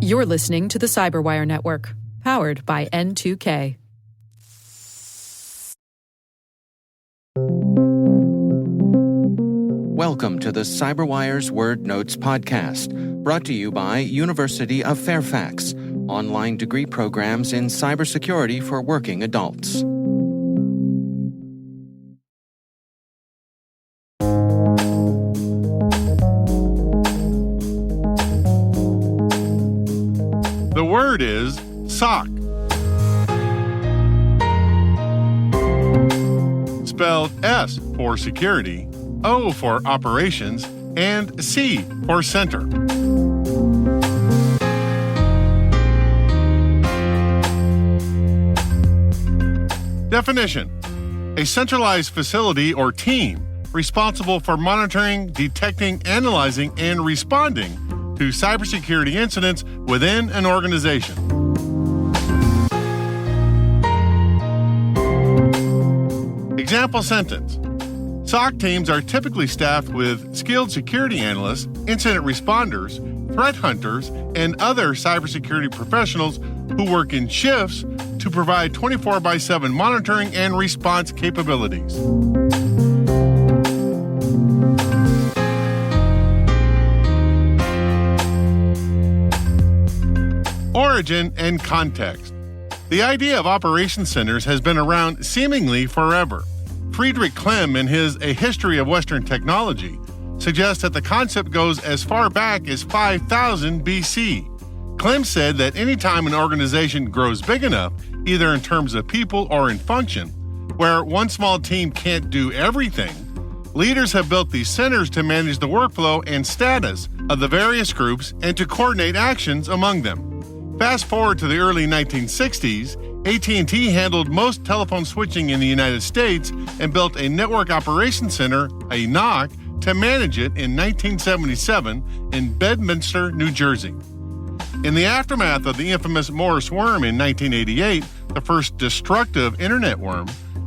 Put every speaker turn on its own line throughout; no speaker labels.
You're listening to the Cyberwire Network, powered by N2K.
Welcome to the Cyberwire's Word Notes podcast, brought to you by University of Fairfax, online degree programs in cybersecurity for working adults.
The word is SOC. Spelled S for security, O for operations, and C for center. Definition: a centralized facility or team responsible for monitoring, detecting, analyzing, and responding to cybersecurity incidents within an organization. Example sentence: SOC teams are typically staffed with skilled security analysts, incident responders, threat hunters, and other cybersecurity professionals who work in shifts to provide 24/7 monitoring and response capabilities. Origin and context. The idea of operation centers has been around seemingly forever. Friedrich Clem, in his A History of Western Technology, suggests that the concept goes as far back as 5000 BC. Clem said that any time an organization grows big enough, either in terms of people or in function, where one small team can't do everything, leaders have built these centers to manage the workflow and status of the various groups and to coordinate actions among them. Fast forward to the early 1960s, AT&T handled most telephone switching in the United States and built a Network Operations Center, a NOC, to manage it in 1977 in Bedminster, New Jersey. In the aftermath of the infamous Morris worm in 1988, the first destructive internet worm,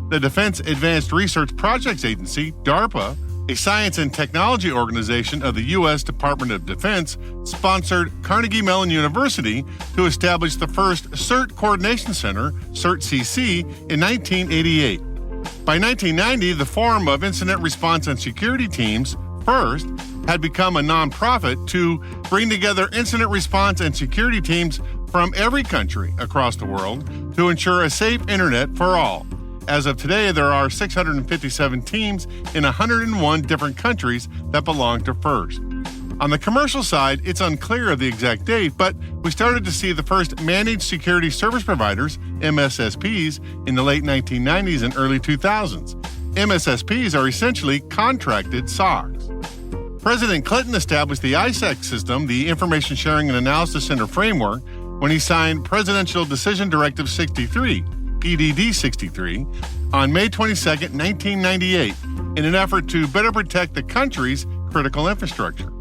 the Defense Advanced Research Projects Agency, DARPA, a science and technology organization of the U.S. Department of Defense, sponsored Carnegie Mellon University to establish the first CERT Coordination Center, CERT-CC, in 1988. By 1990, the Forum of Incident Response and Security Teams, FIRST, had become a nonprofit to bring together incident response and security teams from every country across the world to ensure a safe internet for all. As of today, there are 657 teams in 101 different countries that belong to FIRST. On the commercial side, it's unclear of the exact date, but we started to see the first managed security service providers, MSSPs, in the late 1990s and early 2000s. MSSPs are essentially contracted SOCs. President Clinton established the ISAC system, the Information Sharing and Analysis Center framework, when he signed Presidential Decision Directive 63, PDD 63, on May 22, 1998, in an effort to better protect the country's critical infrastructure.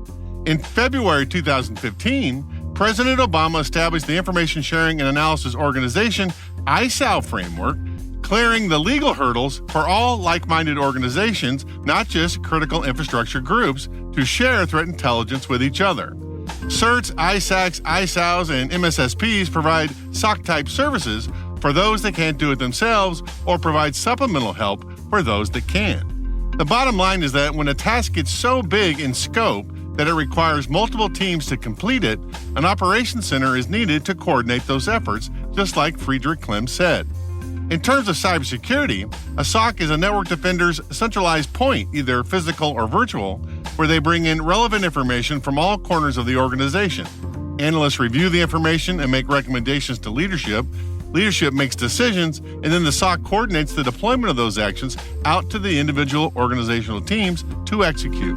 In February 2015, President Obama established the Information Sharing and Analysis Organization, ISAO framework, clearing the legal hurdles for all like-minded organizations, not just critical infrastructure groups, to share threat intelligence with each other. CERTs, ISACs, ISAOs, and MSSPs provide SOC-type services for those that can't do it themselves or provide supplemental help for those that can. The bottom line is that when a task gets so big in scope that it requires multiple teams to complete it, an operations center is needed to coordinate those efforts, just like Friedrich Clem said. In terms of cybersecurity, a SOC is a network defender's centralized point, either physical or virtual, where they bring in relevant information from all corners of the organization. Analysts review the information and make recommendations to leadership. Leadership makes decisions, and then the SOC coordinates the deployment of those actions out to the individual organizational teams to execute.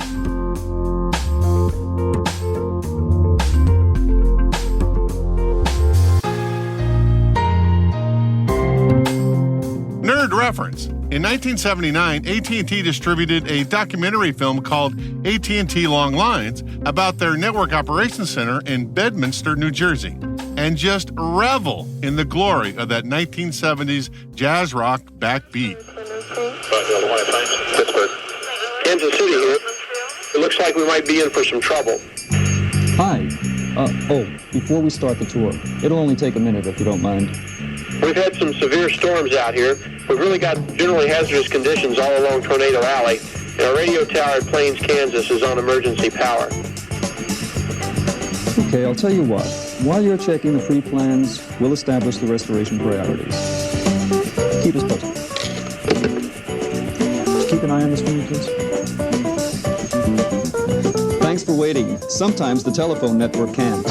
Nerd reference. In 1979, AT&T distributed a documentary film called AT&T Long Lines about their network operations center in Bedminster, New Jersey, and just revel in the glory of that 1970s jazz rock backbeat.
Kansas City here. It looks like we might be in for some trouble.
Hi,
Before we start the tour, it'll only take a minute if you don't mind.
We've had some severe storms out here. We've really got generally hazardous conditions all along Tornado Alley, and our radio tower at Plains, Kansas is on emergency power.
Okay, I'll tell you what. While you're checking the free plans, we'll establish the restoration priorities. Keep us posted. Just keep an eye on this for me, please. Thanks for waiting. Sometimes the telephone network can't.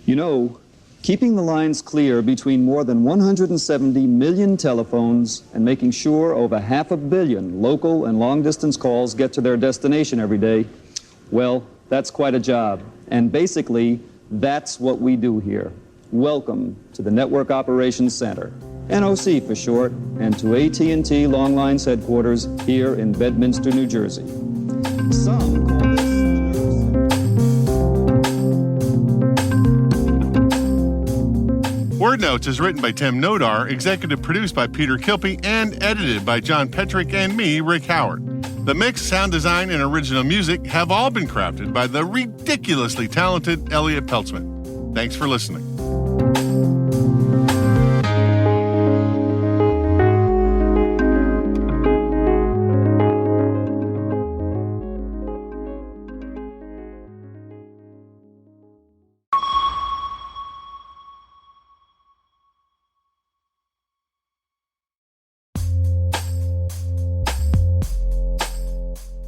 You know, keeping the lines clear between more than 170 million telephones and making sure over 500 million local and long-distance calls get to their destination every day, well, that's quite a job. And basically, that's what we do here. Welcome to the Network Operations Center, NOC for short, and to AT&T Long Lines headquarters here in Bedminster, New Jersey. Some call this
Word Notes is written by Tim Nodar, executive produced by Peter Kilpie, and edited by John Petrick and me, Rick Howard. The mix, sound design, and original music have all been crafted by the ridiculously talented Elliot Peltzman. Thanks for listening.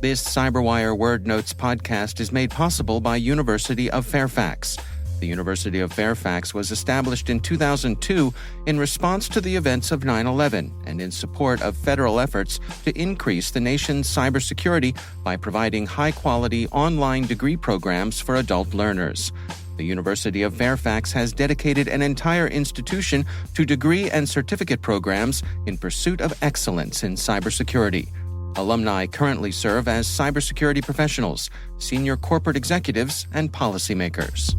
This CyberWire Word Notes podcast is made possible by University of Fairfax. The University of Fairfax was established in 2002 in response to the events of 9/11 and in support of federal efforts to increase the nation's cybersecurity by providing high-quality online degree programs for adult learners. The University of Fairfax has dedicated an entire institution to degree and certificate programs in pursuit of excellence in cybersecurity. Alumni currently serve as cybersecurity professionals, senior corporate executives, and policymakers.